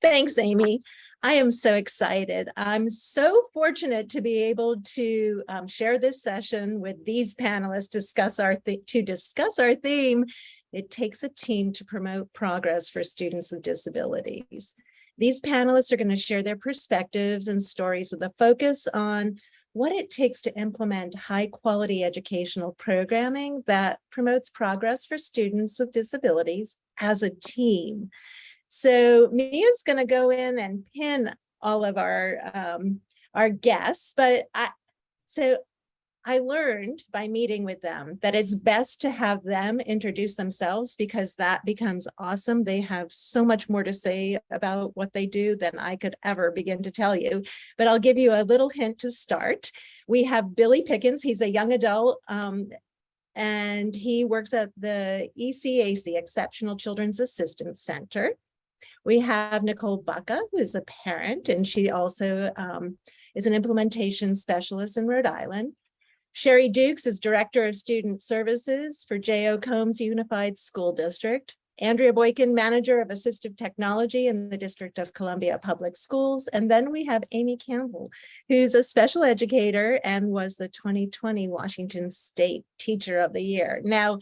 Thanks, Amy. I am so excited. I'm so fortunate to be able to share this session with these panelists to discuss our theme. It takes a team to promote progress for students with disabilities. These panelists are going to share their perspectives and stories with a focus on what it takes to implement high quality educational programming that promotes progress for students with disabilities as a team. So Mia's going to go in and pin all of our guests, but I learned by meeting with them that it's best to have them introduce themselves because that becomes awesome. They have so much more to say about what they do than I could ever begin to tell you. But I'll give you a little hint to start. We have Billy Pickens. He's a young adult and he works at the ECAC, Exceptional Children's Assistance Center. We have Nicole Bucka, who is a parent, and she also is an implementation specialist in Rhode Island. Sherry Dukes is Director of Student Services for J.O. Combs Unified School District. Andrea Boykin, Manager of Assistive Technology in the District of Columbia Public Schools. And then we have Amy Campbell, who's a special educator and was the 2020 Washington State Teacher of the Year. Now,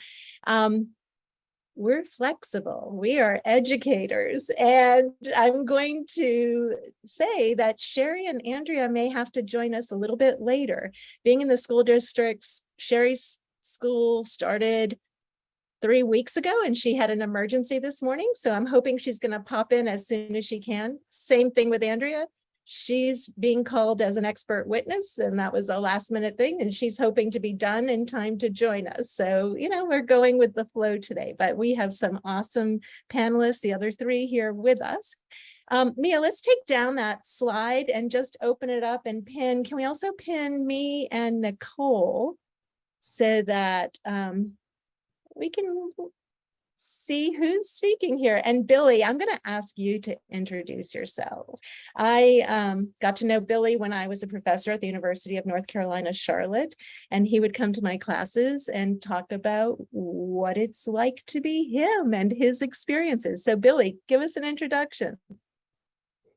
we're flexible, we are educators, and I'm going to say that Sherry and Andrea may have to join us a little bit later. Being in the school districts, Sherry's school started 3 weeks ago and she had an emergency this morning, so I'm hoping she's going to pop in as soon as she can. Same thing with Andrea. She's being called as an expert witness, and that was a last minute thing, and she's hoping to be done in time to join us. So, we're going with the flow today, but we have some awesome panelists, the other three here with us. Mia, let's take down that slide and just open it up and pin. Can we also pin me and Nicole so that we can see who's speaking here? And Billy, I'm going to ask you to introduce yourself. I got to know Billy when I was a professor at the University of North Carolina, Charlotte, and he would come to my classes and talk about what it's like to be him and his experiences. So Billy, give us an introduction.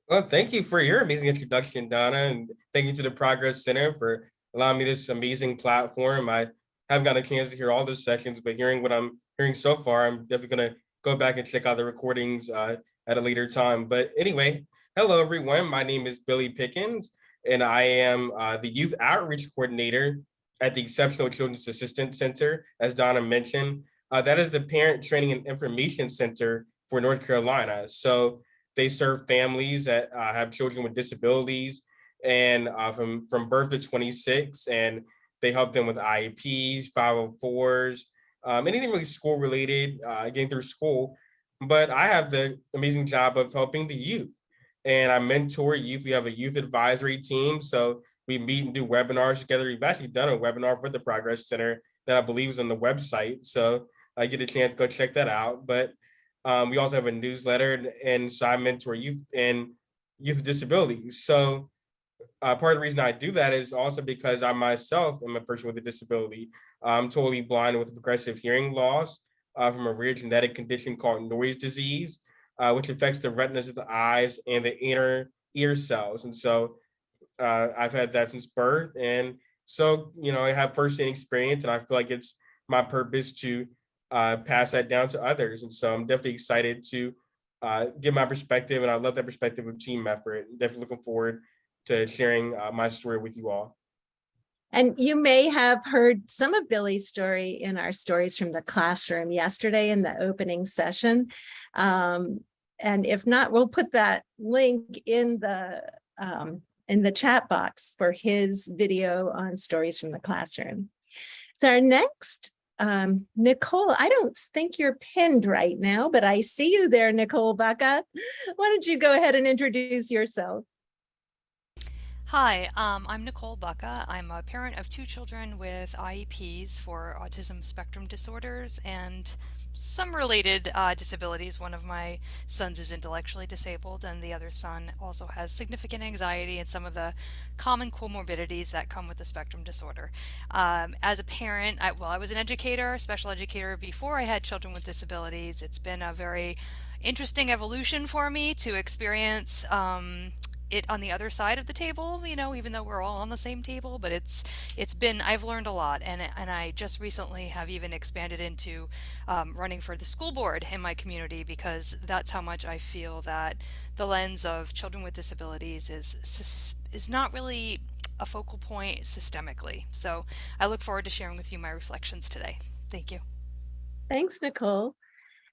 Well, thank you for your amazing introduction, Donna, and thank you to the Progress Center for allowing me this amazing platform. I haven't gotten a chance to hear all the sessions, but hearing what I'm hearing so far, I'm definitely going to go back and check out the recordings at a later time. But anyway, hello, everyone. My name is Billy Pickens, and I am the Youth Outreach Coordinator at the Exceptional Children's Assistance Center, as Donna mentioned. That is the Parent Training and Information Center for North Carolina. So they serve families that have children with disabilities and from birth to 26, and they help them with IEPs, 504s, anything really school related, getting through school. But I have the amazing job of helping the youth, and I mentor youth. We have a youth advisory team, so we meet and do webinars together. We've actually done a webinar for the Progress Center that I believe is on the website, so I get a chance to go check that out. But we also have a newsletter, and so I mentor youth and youth with disabilities. So part of the reason I do that is also because I myself am a person with a disability. I'm totally blind with progressive hearing loss from a rare genetic condition called Noyes disease, which affects the retinas of the eyes and the inner ear cells. And so I've had that since birth. And so, I have firsthand experience, and I feel like it's my purpose to pass that down to others. And so I'm definitely excited to give my perspective, and I love that perspective of team effort. Definitely looking forward to sharing my story with you all. And you may have heard some of Billy's story in our Stories from the Classroom yesterday in the opening session. And if not, we'll put that link in the chat box for his video on Stories from the Classroom. So our next, Nicole, I don't think you're pinned right now, but I see you there, Nicole Bucka. Why don't you go ahead and introduce yourself? Hi, I'm Nicole Bucka. I'm a parent of 2 children with IEPs for autism spectrum disorders and some related disabilities. One of my sons is intellectually disabled, and the other son also has significant anxiety and some of the common comorbidities that come with the spectrum disorder. As a parent, I was an educator, special educator before I had children with disabilities. It's been a very interesting evolution for me to experience it on the other side of the table, you know, even though we're all on the same table. But I've learned a lot, and I just recently have even expanded into running for the school board in my community, because that's how much I feel that the lens of children with disabilities is not really a focal point systemically. So I look forward to sharing with you my reflections today. Thank you. Thanks, Nicole.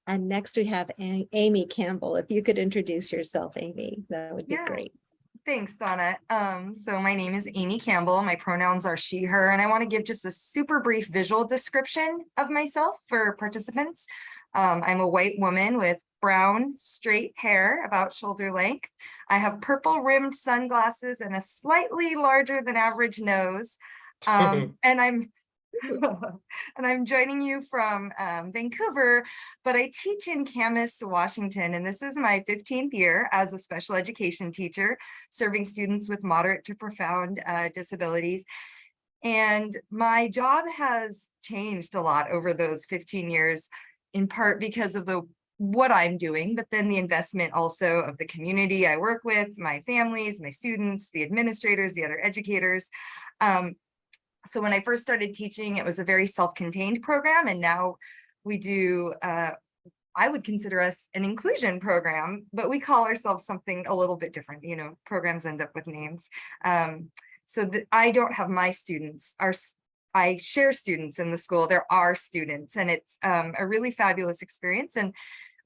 And next we have Amy Campbell. If you could introduce yourself, Amy, that would be great. Thanks, Donna. So my name is Amy Campbell. My pronouns are she, her, and I want to give just a super brief visual description of myself for participants. I'm a white woman with brown, straight hair about shoulder length. I have purple rimmed sunglasses and a slightly larger than average nose. And I'm joining you from Vancouver, but I teach in Camas, Washington, and this is my 15th year as a special education teacher, serving students with moderate to profound disabilities. And my job has changed a lot over those 15 years, in part because of what I'm doing, but then the investment also of the community I work with, my families, my students, the administrators, the other educators. So when I first started teaching, it was a very self-contained program, and now we do, I would consider us an inclusion program, but we call ourselves something a little bit different. You know, programs end up with names. So I don't have my students, I share students in the school. There are students, and it's a really fabulous experience. And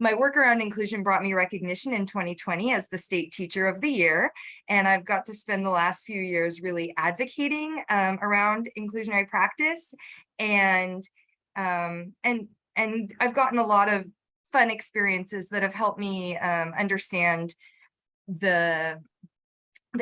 my work around inclusion brought me recognition in 2020 as the State Teacher of the Year. And I've got to spend the last few years really advocating around inclusionary practice. And I've gotten a lot of fun experiences that have helped me understand the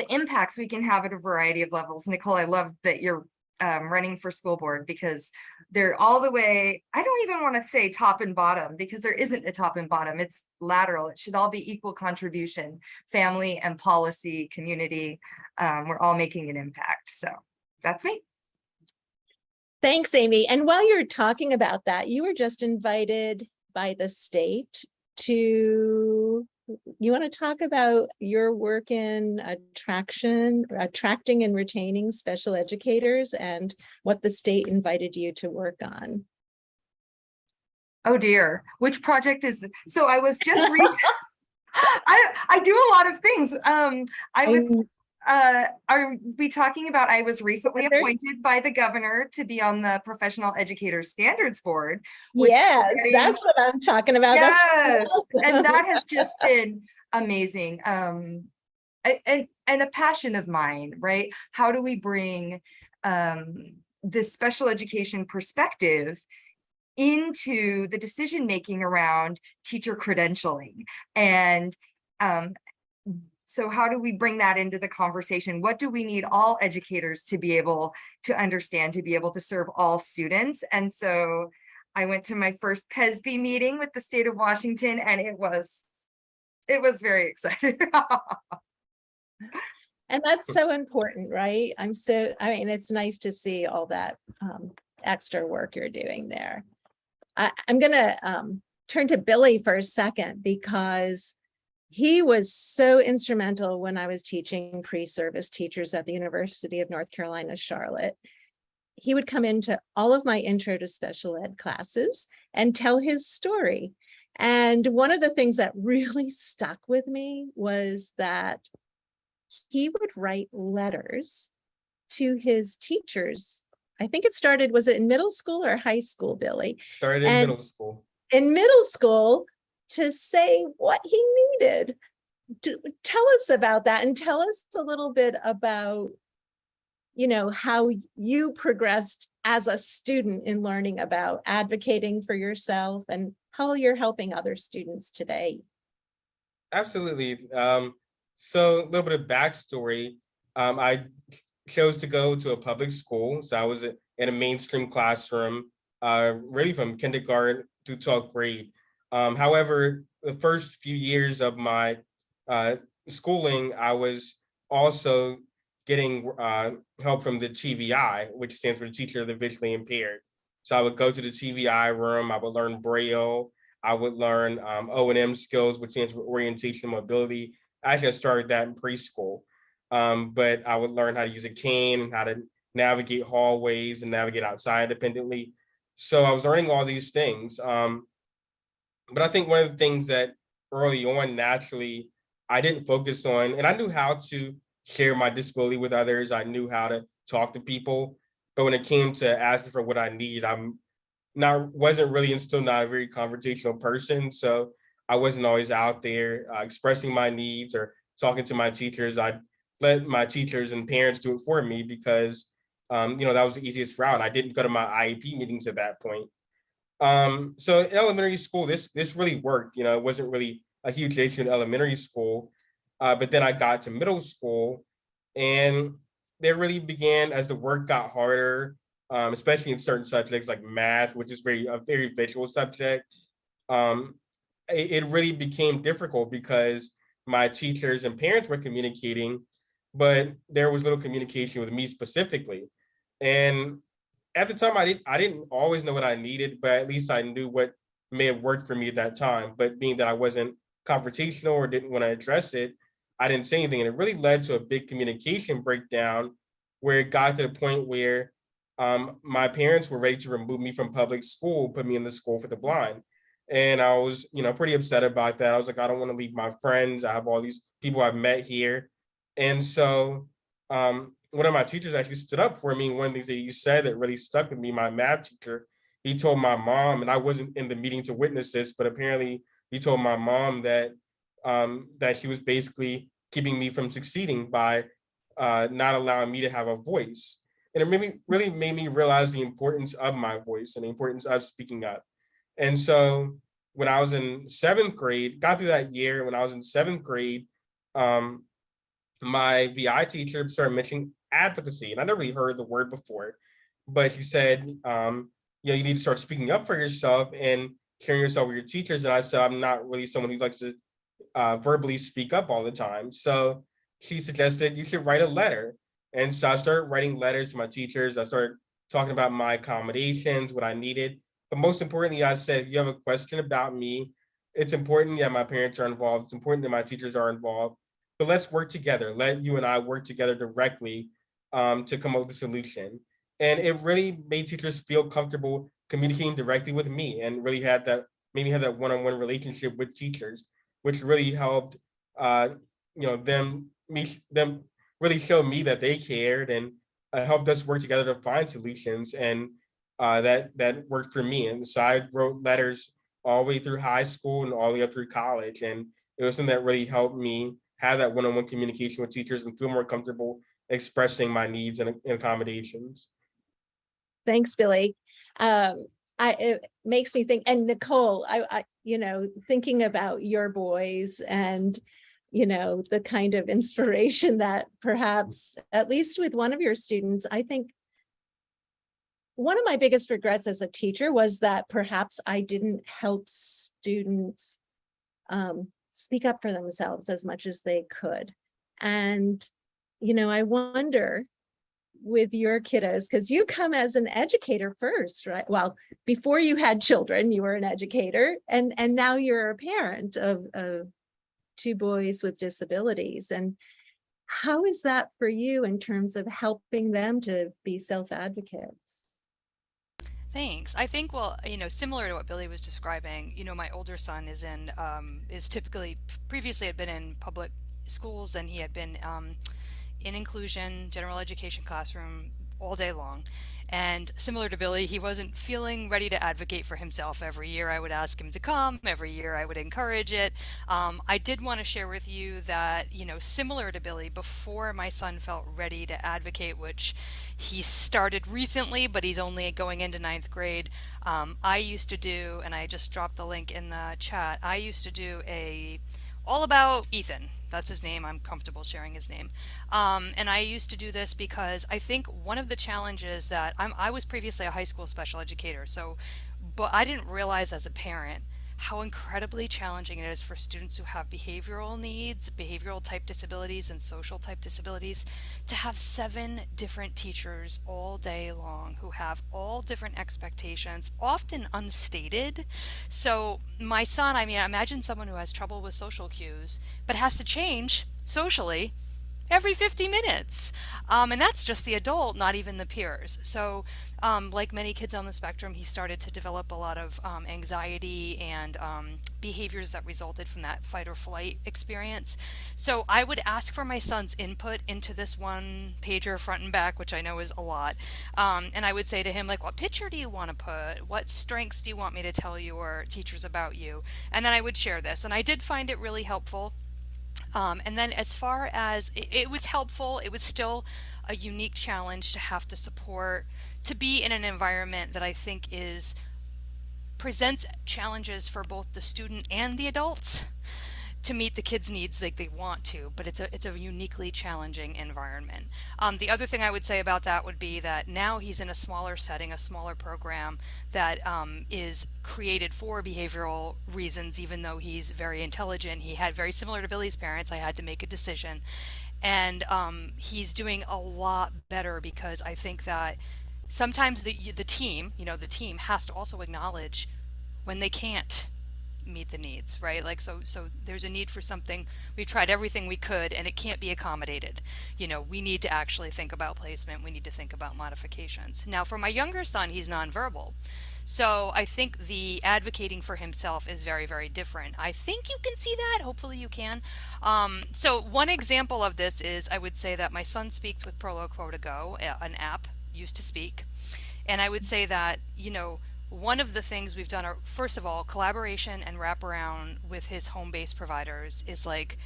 impacts we can have at a variety of levels. Nicole, I love that you're running for school board, because they're all the way, I don't even want to say top and bottom, because there isn't a top and bottom, it's lateral. It should all be equal contribution, family and policy, community. We're all making an impact. So that's me. Thanks, Amy. And while you're talking about that, you were just invited by the state to, you want to talk about your work in attracting and retaining special educators, and what the state invited you to work on? Oh dear, which project is this? So I was just I do a lot of things. Are we talking about, I was recently appointed by the governor to be on the Professional Educator Standards Board. Yes, that's what I'm talking about. Yes, and that has just been amazing. And a passion of mine, right? How do we bring this special education perspective into the decision-making around teacher credentialing? And so how do we bring that into the conversation? What do we need all educators to be able to understand, to be able to serve all students? And so I went to my first PESB meeting with the state of Washington, and it was very exciting. And that's so important, right? I mean, it's nice to see all that extra work you're doing there. I'm gonna turn to Billy for a second, because he was so instrumental when I was teaching pre-service teachers at the University of North Carolina, Charlotte. He would come into all of my intro to special ed classes and tell his story. And one of the things that really stuck with me was that he would write letters to his teachers. I think it started, was it in middle school or high school, Billy? Started in middle school. In middle school, to say what he needed. Tell us about that, and tell us a little bit about, you know, how you progressed as a student in learning about advocating for yourself and how you're helping other students today. Absolutely. So a little bit of backstory. I chose to go to a public school. So I was in a mainstream classroom, really from kindergarten through 12th grade. However, the first few years of my schooling, I was also getting help from the TVI, which stands for Teacher of the Visually Impaired. So I would go to the TVI room, I would learn Braille, I would learn O&M skills, which stands for orientation and mobility. Actually, I started that in preschool. But I would learn how to use a cane and how to navigate hallways and navigate outside independently. So I was learning all these things. But I think one of the things that early on, naturally, I didn't focus on, and I knew how to share my disability with others. I knew how to talk to people. But when it came to asking for what I need, wasn't really and still not a very confrontational person. So I wasn't always out there expressing my needs or talking to my teachers. I let my teachers and parents do it for me because that was the easiest route. I didn't go to my IEP meetings at that point. So in elementary school, this really worked. It wasn't really a huge issue in elementary school. But then I got to middle school, and there really began, as the work got harder, especially in certain subjects like math, which is a very visual subject. It really became difficult because my teachers and parents were communicating, but there was little communication with me specifically. And at the time, I didn't always know what I needed, but at least I knew what may have worked for me at that time. But being that I wasn't confrontational or didn't want to address it, I didn't say anything. And it really led to a big communication breakdown where it got to the point where my parents were ready to remove me from public school, put me in the school for the blind. And I was, pretty upset about that. I was like, I don't want to leave my friends. I have all these people I've met here. And so one of my teachers actually stood up for me. One of the things that he said that really stuck with me, my math teacher, he told my mom, and I wasn't in the meeting to witness this, but apparently he told my mom that that she was basically keeping me from succeeding by not allowing me to have a voice. And it really made me realize the importance of my voice and the importance of speaking up. And so when I was in seventh grade, got through that year, when I was in seventh grade, my VI teacher started mentioning advocacy. And I never really heard the word before, but she said, you need to start speaking up for yourself and sharing yourself with your teachers. And I said, I'm not really someone who likes to verbally speak up all the time. So she suggested you should write a letter. And so I started writing letters to my teachers. I started talking about my accommodations, what I needed. But most importantly, I said, if you have a question about me, it's important that my parents are involved. It's important that my teachers are involved. But let's work together. Let you and I work together directly to come up with a solution. And it really made teachers feel comfortable communicating directly with me and really made me have that one-on-one relationship with teachers, which really helped them really show me that they cared and helped us work together to find solutions. And that worked for me. And so I wrote letters all the way through high school and all the way up through college. And it was something that really helped me have that one-on-one communication with teachers and feel more comfortable expressing my needs and accommodations. Thanks, Billy. It makes me think, and Nicole, I thinking about your boys and, the kind of inspiration that perhaps, at least with one of your students, I think one of my biggest regrets as a teacher was that perhaps I didn't help students speak up for themselves as much as they could. And, I wonder with your kiddos, because you come as an educator first, right? Well, before you had children, you were an educator, and now you're a parent of two boys with disabilities. And how is that for you in terms of helping them to be self-advocates? Thanks. I think, similar to what Billy was describing, my older son is typically, previously had been in public schools, and he had been in inclusion, general education classroom all day long. And similar to Billy, he wasn't feeling ready to advocate for himself. Every year I would ask him to come, every year I would encourage it. I did want to share with you that, similar to Billy, before my son felt ready to advocate, which he started recently, but he's only going into ninth grade, I used to do, and I just dropped the link in the chat, I used to do all about Ethan. That's his name. I'm comfortable sharing his name. And I used to do this because I think one of the challenges that I was previously a high school special educator. But I didn't realize as a parent how incredibly challenging it is for students who have behavioral needs, behavioral type disabilities, and social type disabilities to have 7 different teachers all day long who have all different expectations, often unstated. So my son, I mean, imagine someone who has trouble with social cues, but has to change socially every 50 minutes. And that's just the adult, not even the peers. So like many kids on the spectrum, he started to develop a lot of anxiety and behaviors that resulted from that fight or flight experience. So I would ask for my son's input into this one pager front and back, which I know is a lot. And I would say to him, like, what picture do you want to put? What strengths do you want me to tell your teachers about you? And then I would share this. And I did find it really helpful. And then as far as it was helpful, it was still a unique challenge to have to support, to be in an environment that I think presents challenges for both the student and the adults to meet the kids' needs like they want to, but it's a uniquely challenging environment. The other thing I would say about that would be that now he's in a smaller setting, a smaller program that is created for behavioral reasons, even though he's very intelligent. He had very similar to Billy's parents. I had to make a decision. And he's doing a lot better because I think that sometimes the team, the team has to also acknowledge when they can't meet the needs, right? Like, so there's a need for something. We tried everything we could and it can't be accommodated. We need to actually think about placement. We need to think about modifications. Now, for my younger son, he's nonverbal. So I think the advocating for himself is very, very different. I think you can see that. Hopefully you can. So one example of this is, I would say that my son speaks with Prolo Go, an app used to speak. And I would say that, one of the things we've done are, first of all, collaboration and wraparound with his home-based providers is, like,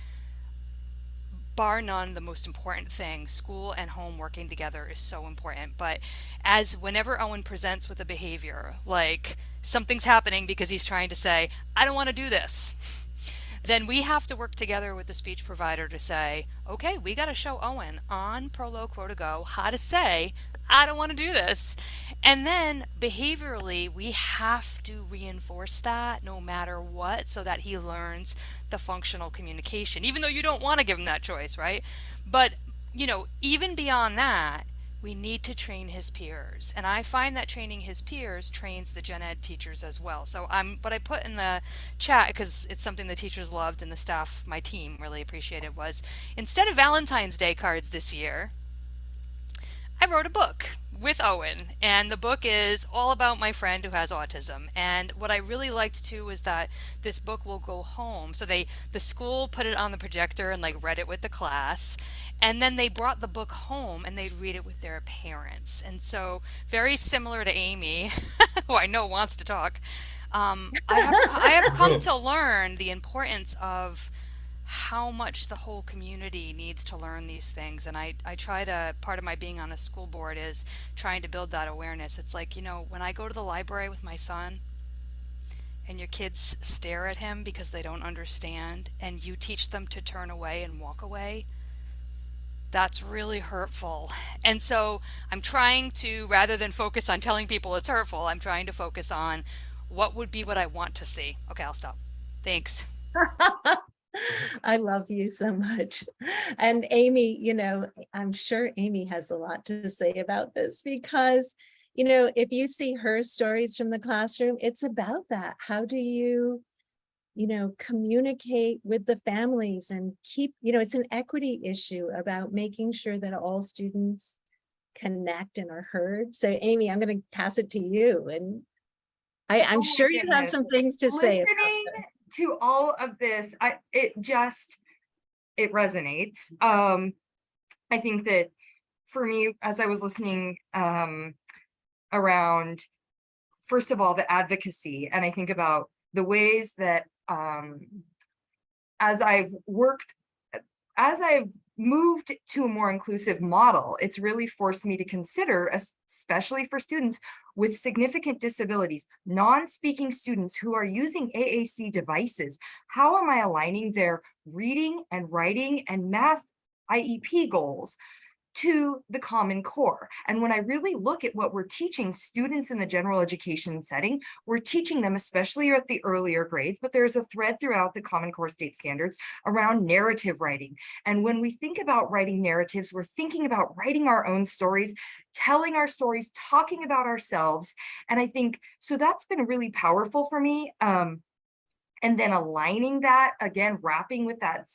bar none, the most important thing. School and home working together is so important. But whenever Owen presents with a behavior, like something's happening because he's trying to say, I don't want to do this, then we have to work together with the speech provider to say, okay, we got to show Owen on Prolo Go how to say, I don't want to do this. And then behaviorally, we have to reinforce that no matter what, so that he learns the functional communication, even though you don't want to give him that choice, right? But, even beyond that, we need to train his peers. And I find that training his peers trains the gen ed teachers as well. So what I put in the chat, because it's something the teachers loved and the staff, my team, really appreciated, was instead of Valentine's Day cards this year, I wrote a book with Owen, and the book is all about my friend who has autism. And what I really liked too was that this book will go home. So the school put it on the projector and, like, read it with the class, and then they brought the book home and they'd read it with their parents. And so, very similar to Amy, who I know wants to talk, I have come to learn the importance of how much the whole community needs to learn these things. And I try to, part of my being on a school board is trying to build that awareness. It's like, when I go to the library with my son and your kids stare at him because they don't understand, and you teach them to turn away and walk away, that's really hurtful. And so I'm trying to, rather than focus on telling people it's hurtful, I'm trying to focus on what would be what I want to see. Okay, I'll stop. Thanks. I love you so much. And Amy, I'm sure Amy has a lot to say about this, because, if you see her stories from the classroom, it's about that. How do you, communicate with the families and keep, it's an equity issue about making sure that all students connect and are heard. So Amy, I'm going to pass it to you. And I'm sure you have some things to say. Listening to all of this, it resonates. I think that for me, as I was listening around, first of all, the advocacy, and I think about the ways that as I've moved to a more inclusive model, it's really forced me to consider, especially for students with significant disabilities, non-speaking students who are using AAC devices, how am I aligning their reading and writing and math IEP goals to the Common Core. And when I really look at what we're teaching students in the general education setting, we're teaching them, especially at the earlier grades, but there's a thread throughout the Common Core state standards around narrative writing. And when we think about writing narratives, we're thinking about writing our own stories, telling our stories, talking about ourselves. And I think, so that's been really powerful for me. And then aligning that, again, wrapping with that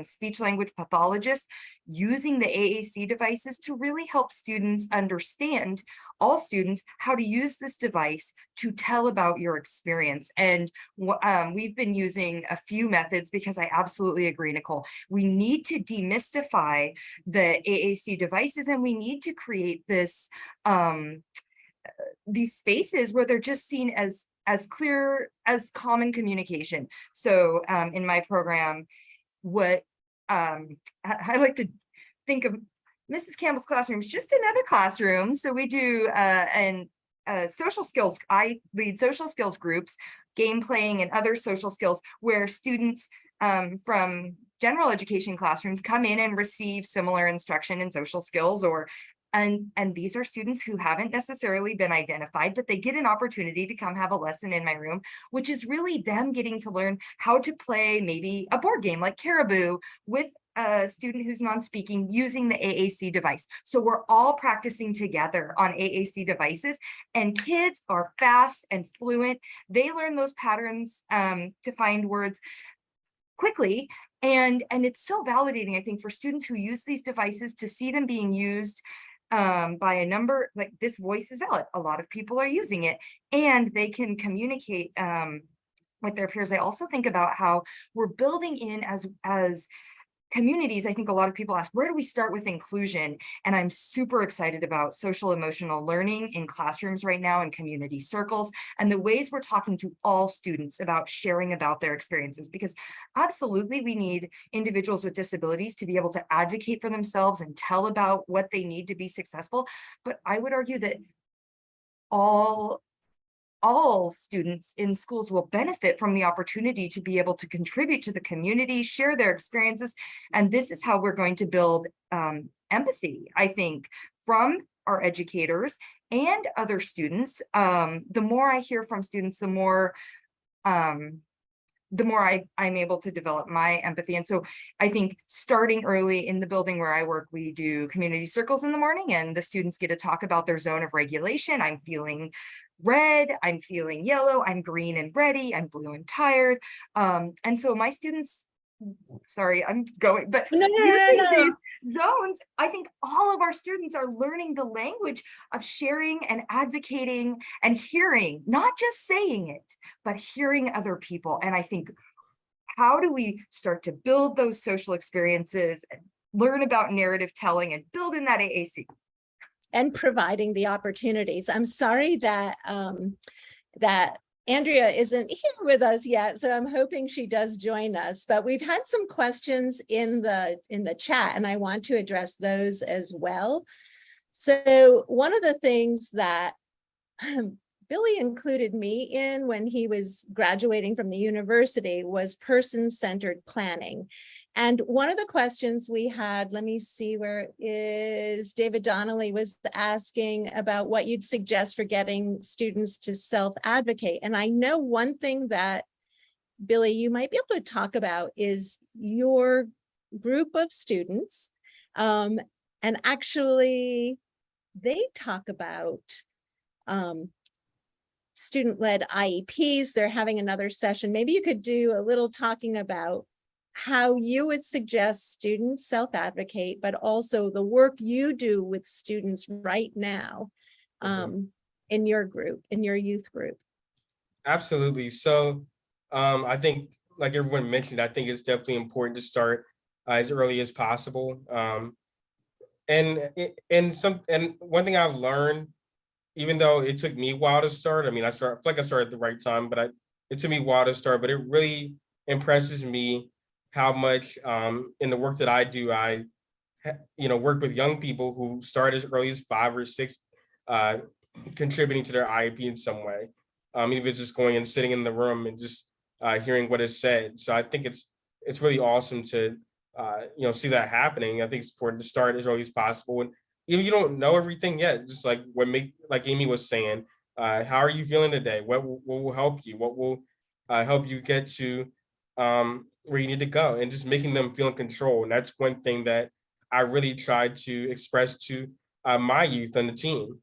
speech language pathologist, using the AAC devices to really help students understand, all students, how to use this device to tell about your experience. And we've been using a few methods because I absolutely agree, Nicole. We need to demystify the AAC devices, and we need to create this these spaces where they're just seen as clear as common communication. So in my program, what I like to think of Mrs. Campbell's classroom is just another classroom. So we do social skills. I lead social skills groups, game playing and other social skills where students from general education classrooms come in and receive similar instruction in social skills, or and these are students who haven't necessarily been identified, but they get an opportunity to come have a lesson in my room, which is really them getting to learn how to play maybe a board game like Caribou with a student who's non-speaking using the AAC device. So we're all practicing together on AAC devices, and kids are fast and fluent. They learn those patterns to find words quickly. And it's so validating, I think, for students who use these devices to see them being used by a number, like this voice is valid. A lot of people are using it, and they can communicate with their peers. I also think about how we're building in as communities. I think a lot of people ask, where do we start with inclusion? And I'm super excited about social emotional learning in classrooms right now, in community circles, and the ways we're talking to all students about sharing about their experiences, because absolutely we need individuals with disabilities to be able to advocate for themselves and tell about what they need to be successful. But I would argue that all students in schools will benefit from the opportunity to be able to contribute to the community, share their experiences. And this is how we're going to build empathy, I think, from our educators and other students. The more I hear from students, the more I'm able to develop my empathy. And so I think starting early in the building where I work, we do community circles in the morning, and the students get to talk about their zone of regulation. I'm feeling red, I'm feeling yellow, I'm green and ready, I'm blue and tired. And so my students, sorry, I'm going, but using these zones, I think all of our students are learning the language of sharing and advocating and hearing, not just saying it, but hearing other people. And I think, how do we start to build those social experiences, and learn about narrative telling, and build in that AAC? And providing the opportunities. I'm sorry that that Andrea isn't here with us yet, so I'm hoping she does join us. But we've had some questions in the chat, and I want to address those as well. So one of the things that Billy included me in when he was graduating from the university was person-centered planning. And one of the questions we had, let me see where it is, David Donnelly was asking about what you'd suggest for getting students to self-advocate. And I know one thing that, Billy, you might be able to talk about is your group of students. And actually, they talk about student-led IEPs. They're having another session. Maybe you could do a little talking about how you would suggest students self-advocate, but also the work you do with students right now in your group, in your youth group. Absolutely. So I think, like everyone mentioned, I think it's definitely important to start as early as possible. And one thing I've learned, even though it took me a while to start, I mean, I feel like I started at the right time, but it took me a while to start, but it really impresses me how much in the work that I do, I work with young people who start as early as 5 or 6, contributing to their IEP in some way. Even if it's just going and sitting in the room and just hearing what is said. So I think it's really awesome to see that happening. I think it's important to start as early as possible. And even you don't know everything yet, just like like Amy was saying, how are you feeling today? What will help you? What will help you get to where you need to go? And just making them feel in control. And that's one thing that I really tried to express to my youth on the team.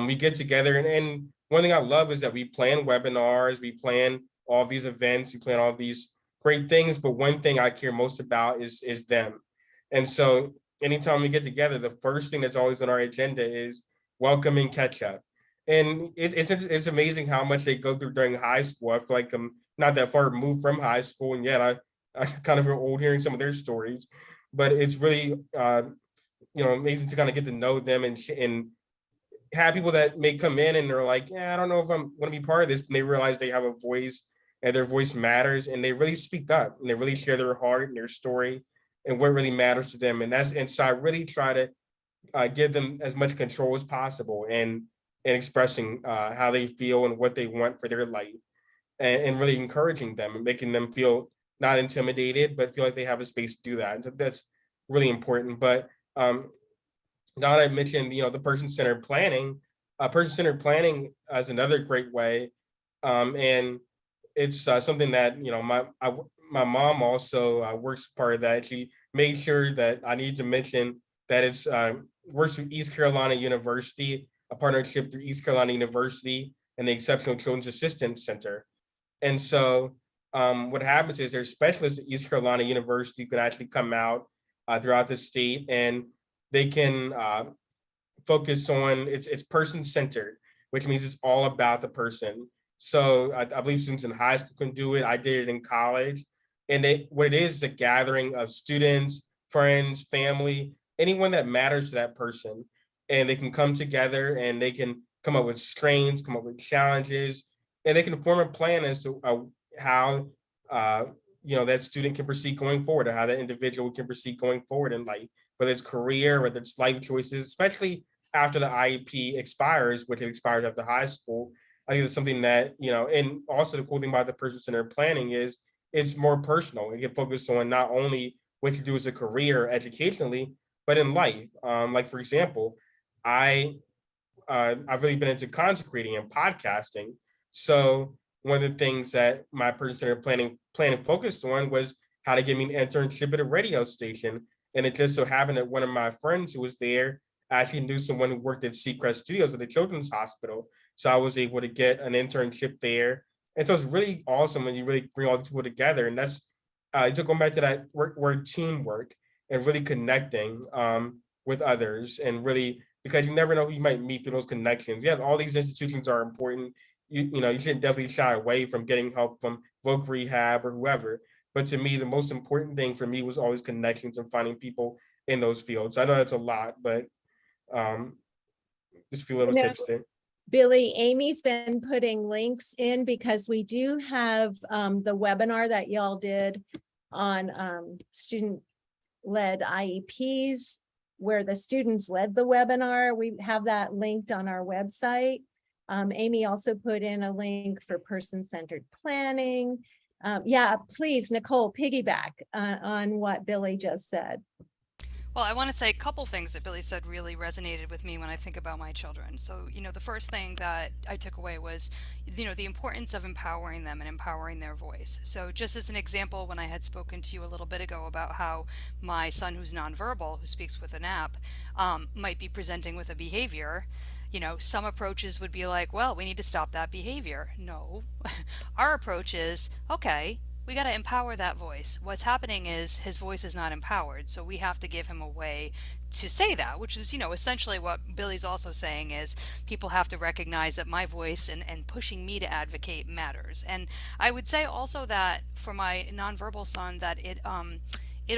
We get together, and one thing I love is that we plan webinars, we plan all these events, we plan all these great things, but one thing I care most about is them. And so anytime we get together, the first thing that's always on our agenda is welcome and catch up. And it's amazing how much they go through during high school. I feel like I'm not that far removed from high school, and yet I kind of feel old hearing some of their stories. But it's really amazing to kind of get to know them and have people that may come in and they're like, yeah, I don't know if I'm going to be part of this, and they realize they have a voice and their voice matters, and they really speak up and they really share their heart and their story and what really matters to them. And so I really try to give them as much control as possible and expressing how they feel and what they want for their life, and really encouraging them and making them feel not intimidated, but feel like they have a space to do that. And so that's really important. But Donna mentioned, the person-centered planning. Person-centered planning is another great way, and it's something that my mom also works part of that. She made sure that I need to mention that it's works with East Carolina University, a partnership through East Carolina University and the Exceptional Children's Assistance Center. And so what happens is there's specialists at East Carolina University who can actually come out throughout the state, and they can focus on, it's person-centered, which means it's all about the person. So I believe students in high school can do it. I did it in college. And what it is a gathering of students, friends, family, anyone that matters to that person. And they can come together and they can come up with strains, come up with challenges, and they can form a plan as to how that student can proceed going forward, or how that individual can proceed going forward in life, whether it's career, whether it's life choices, especially after the IEP expires, which it expires after high school. I think it's something that, and also the cool thing about the person-centered planning is it's more personal. It can focus on not only what you do as a career educationally, but in life. Like, for example, I've really been into content creating and podcasting. So one of the things that my person-centered planning focused on was how to get me an internship at a radio station. And it just so happened that one of my friends who was there actually knew someone who worked at Seacrest Studios at the Children's Hospital. So I was able to get an internship there. And so it's really awesome when you really bring all these people together. And that's, so going back to that word teamwork and really connecting with others, and really, because you never know who you might meet through those connections. Yeah, all these institutions are important. You shouldn't definitely shy away from getting help from voc rehab or whoever. But to me, the most important thing for me was always connections and finding people in those fields. I know that's a lot, but just a few little tips there. Billy, Amy's been putting links in because we do have the webinar that y'all did on student-led IEPs, where the students led the webinar. We have that linked on our website. Amy also put in a link for person-centered planning. Yeah, please, Nicole, piggyback on what Billy just said. Well, I want to say a couple things that Billy said really resonated with me when I think about my children. So, the first thing that I took away was, the importance of empowering them and empowering their voice. So just as an example, when I had spoken to you a little bit ago about how my son, who's nonverbal, who speaks with an app, might be presenting with a behavior, some approaches would be like, well, we need to stop that behavior. No, our approach is, okay, we got to empower that voice. What's happening is his voice is not empowered, so we have to give him a way to say that, which is, essentially what Billy's also saying is people have to recognize that my voice and pushing me to advocate matters. And I would say also that for my nonverbal son, that it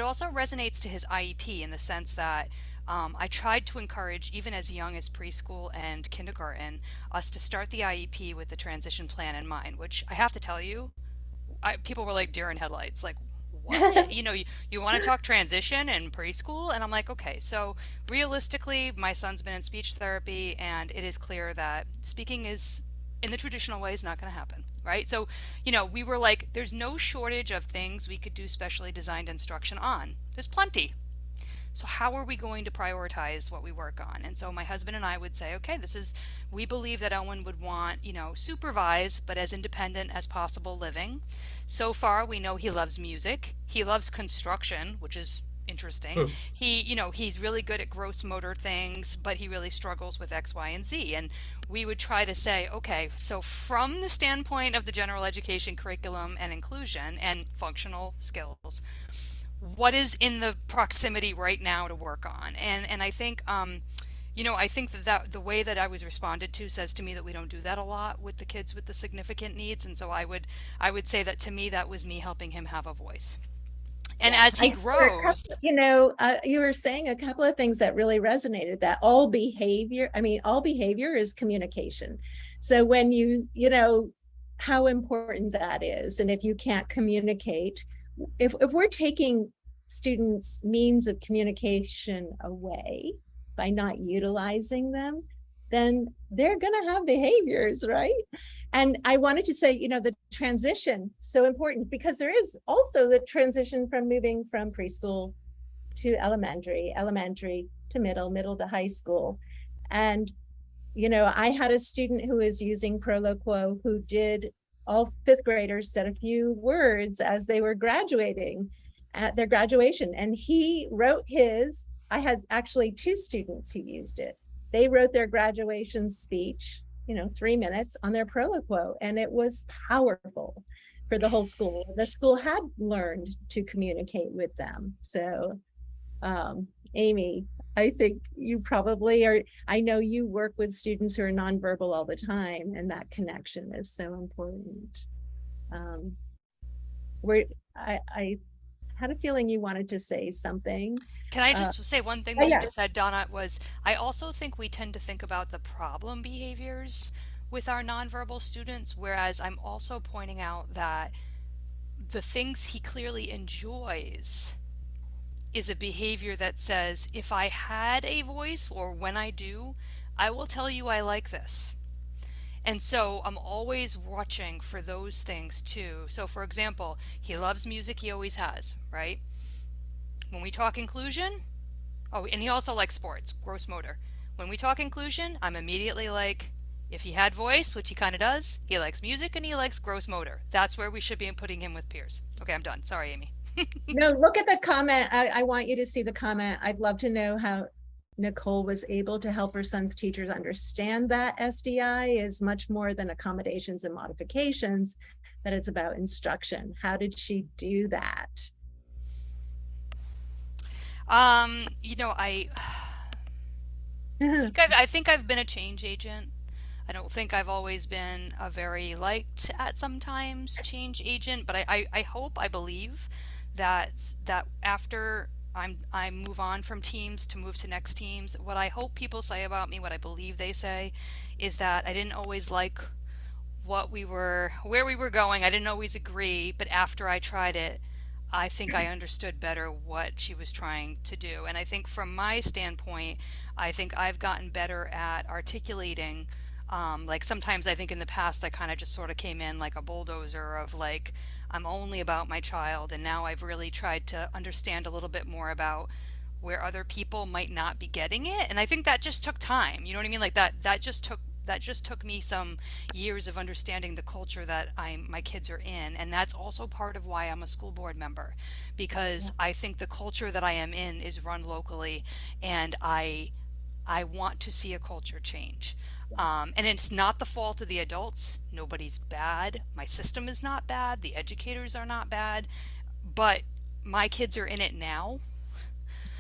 also resonates to his IEP in the sense that I tried to encourage, even as young as preschool and kindergarten, us to start the IEP with the transition plan in mind, which I have to tell you, people were like deer in headlights, like, what? you want to talk transition in preschool? And I'm like, okay, so realistically, my son's been in speech therapy, and it is clear that speaking is, in the traditional way, is not going to happen. right? So, you know, we were like, there's no shortage of things we could do specially designed instruction on. There's plenty. So how are we going to prioritize what we work on? And so my husband and I would say, okay, we believe that Owen would want, you know, supervised, but as independent as possible living. So far, we know he loves music. He loves construction, which is interesting. You know, he's really good at gross motor things, but he really struggles with X, Y, and Z. And we would try to say, okay, so from the standpoint of the general education curriculum and inclusion and functional skills, what is in the proximity right now to work on? And I think, you know, I think that the way that I was responded to says to me that we don't do that a lot with the kids with the significant needs. And so I would say that to me, that was me helping him have a voice. And as he grows, you know, you were saying a couple of things that really resonated, that all behavior is communication. So when you know, how important that is. And if you can't communicate, if we're taking students' means of communication away by not utilizing them, then they're going to have behaviors, right? And I wanted to say, you know, the transition, so important, because there is also the transition from moving from preschool to elementary to middle to high school. And, you know, I had a student who was using Proloquo who did, all fifth graders said a few words as they were graduating at their graduation. And he wrote his, I had actually two students who used it. They wrote their graduation speech, you know, 3 minutes on their Proloquo, and it was powerful for the whole school. The school had learned to communicate with them. So, Amy, I think you probably are, I know you work with students who are nonverbal all the time, and that connection is so important. I had a feeling you wanted to say something. Can I just say one thing that you just said, Donna, was I also think we tend to think about the problem behaviors with our nonverbal students, whereas I'm also pointing out that the things he clearly enjoys is a behavior that says, if I had a voice, or when I do, I will tell you I like this. And so I'm always watching for those things too. So for example, he loves music, he always has, right? When we talk inclusion, oh, and he also likes sports, gross motor. When we talk inclusion, I'm immediately like, if he had voice, which he kind of does, he likes music and he likes gross motor. That's where we should be putting him with peers. Okay, I'm done. Sorry, Amy. No, look at the comment. I want you to see the comment. I'd love to know how Nicole was able to help her son's teachers understand that SDI is much more than accommodations and modifications, that it's about instruction. How did she do that? You know, I think I've been a change agent. I don't think I've always been a very liked at sometimes change agent, but I hope, I believe that after I move on from teams to move to next teams, what I hope people say about me, what I believe they say, is that I didn't always like where we were going. I didn't always agree, but after I tried it, I think I understood better what she was trying to do. And I think from my standpoint, I think I've gotten better at articulating. Like sometimes I think in the past I kind of just sort of came in like a bulldozer of like, I'm only about my child, and now I've really tried to understand a little bit more about where other people might not be getting it. And I think that just took time. You know what I mean? Like that just took me some years of understanding the culture that my kids are in. And that's also part of why I'm a school board member, because I think the culture that I am in is run locally, and I want to see a culture change. And it's not the fault of the adults. Nobody's bad. My system is not bad. The educators are not bad, but my kids are in it now.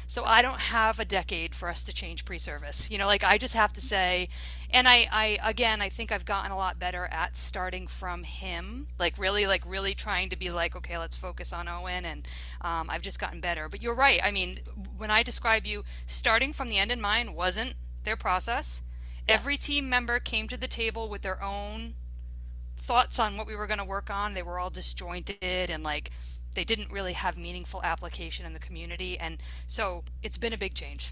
So I don't have a decade for us to change pre-service. You know, like I just have to say, and I think I've gotten a lot better at starting from him, like really trying to be like, okay, let's focus on Owen. And I've just gotten better. But you're right. I mean, when I describe you, starting from the end in mind wasn't their process. Every team member came to the table with their own thoughts on what we were going to work on. They were all disjointed and like they didn't really have meaningful application in the community. And so it's been a big change.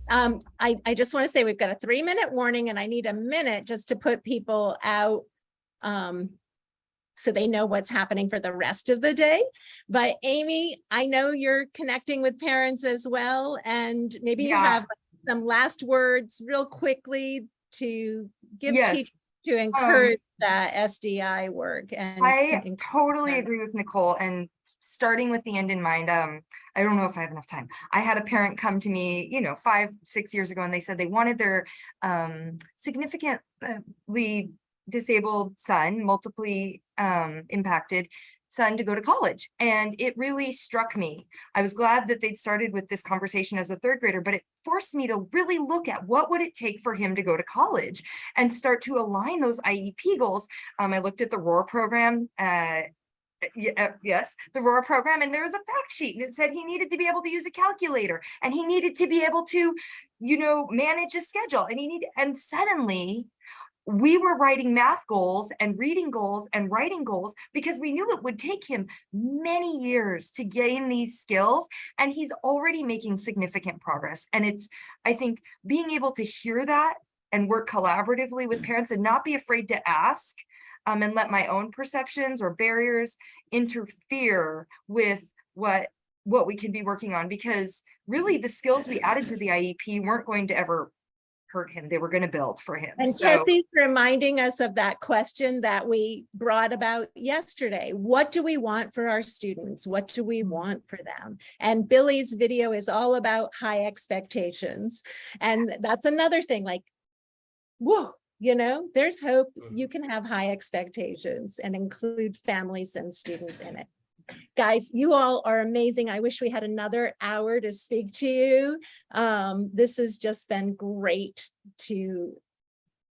I just want to say we've got a 3-minute warning, and I need a minute just to put people out so they know what's happening for the rest of the day. But Amy, I know you're connecting with parents as well, and maybe you Yeah. have some last words real quickly to give Yes. teachers to encourage that SDI work. And I encourage totally them. agree with Nicole, and starting with the end in mind. I don't know if I have enough time. I had a parent come to me, 5-6 years ago, and they said they wanted their significantly disabled son, multiply impacted son, to go to college. And it really struck me. I was glad that they'd started with this conversation as a third grader, but it forced me to really look at what would it take for him to go to college and start to align those IEP goals. I looked at the ROAR program, yes, the ROAR program, and there was a fact sheet that said he needed to be able to use a calculator, and he needed to be able to, manage a schedule, and suddenly we were writing math goals and reading goals and writing goals because we knew it would take him many years to gain these skills, and he's already making significant progress. And I think being able to hear that and work collaboratively with parents and not be afraid to ask, and let my own perceptions or barriers interfere with what we can be working on, because really the skills we added to the IEP weren't going to ever hurt him. They were going to build for him. And Kathy's reminding us of that question that we brought about yesterday. What do we want for our students? What do we want for them? And Billy's video is all about high expectations. And that's another thing, like, whoa, there's hope. You can have high expectations and include families and students in it. Guys, you all are amazing. I wish we had another hour to speak to you. This has just been great to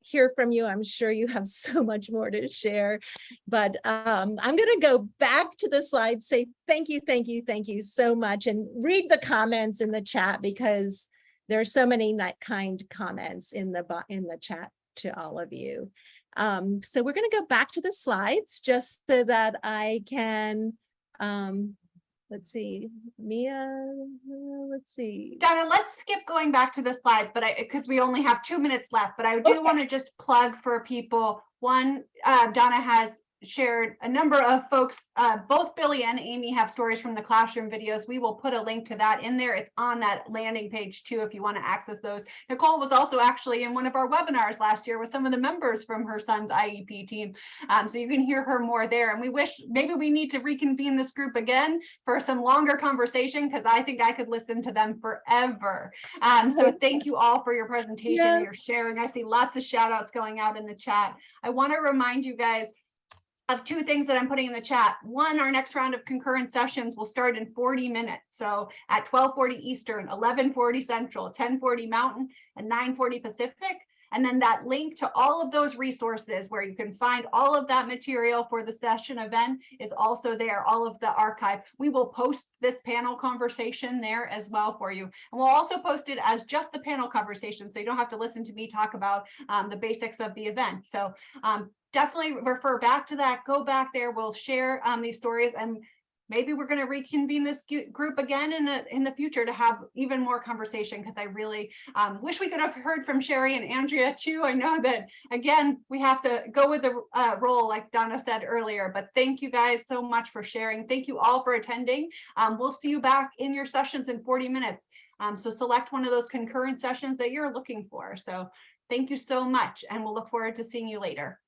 hear from you. I'm sure you have so much more to share, but I'm going to go back to the slides, say thank you so much, and read the comments in the chat, because there are so many kind comments in the chat to all of you. So we're going to go back to the slides just so that I can let's see, Mia, let's see. Donna, let's skip going back to the slides, but because we only have 2 minutes left, but I do want to just plug for people. One, Donna has shared a number of folks, both Billy and Amy have stories from the classroom videos. We will put a link to that in there. It's on that landing page too, if you want to access those. Nicole was also actually in one of our webinars last year with some of the members from her son's IEP team. So you can hear her more there. And we wish maybe we need to reconvene this group again for some longer conversation, because I think I could listen to them forever. So thank you all for your presentation and your sharing. I see lots of shout outs going out in the chat. I want to remind you guys of 2 things that I'm putting in the chat. One, our next round of concurrent sessions will start in 40 minutes. So at 12:40 Eastern, 11:40 Central, 10:40 Mountain, and 9:40 Pacific. And then that link to all of those resources where you can find all of that material for the session event is also there, all of the archive. We will post this panel conversation there as well for you. And we'll also post it as just the panel conversation, so you don't have to listen to me talk about the basics of the event. So definitely refer back to that, go back there, we'll share these stories, and maybe we're going to reconvene this group again in the future to have even more conversation, because I really wish we could have heard from Sherry and Andrea too. I know that, again, we have to go with the role like Donna said earlier, but thank you guys so much for sharing. Thank you all for attending. We'll see you back in your sessions in 40 minutes. So select one of those concurrent sessions that you're looking for. So thank you so much, and we'll look forward to seeing you later.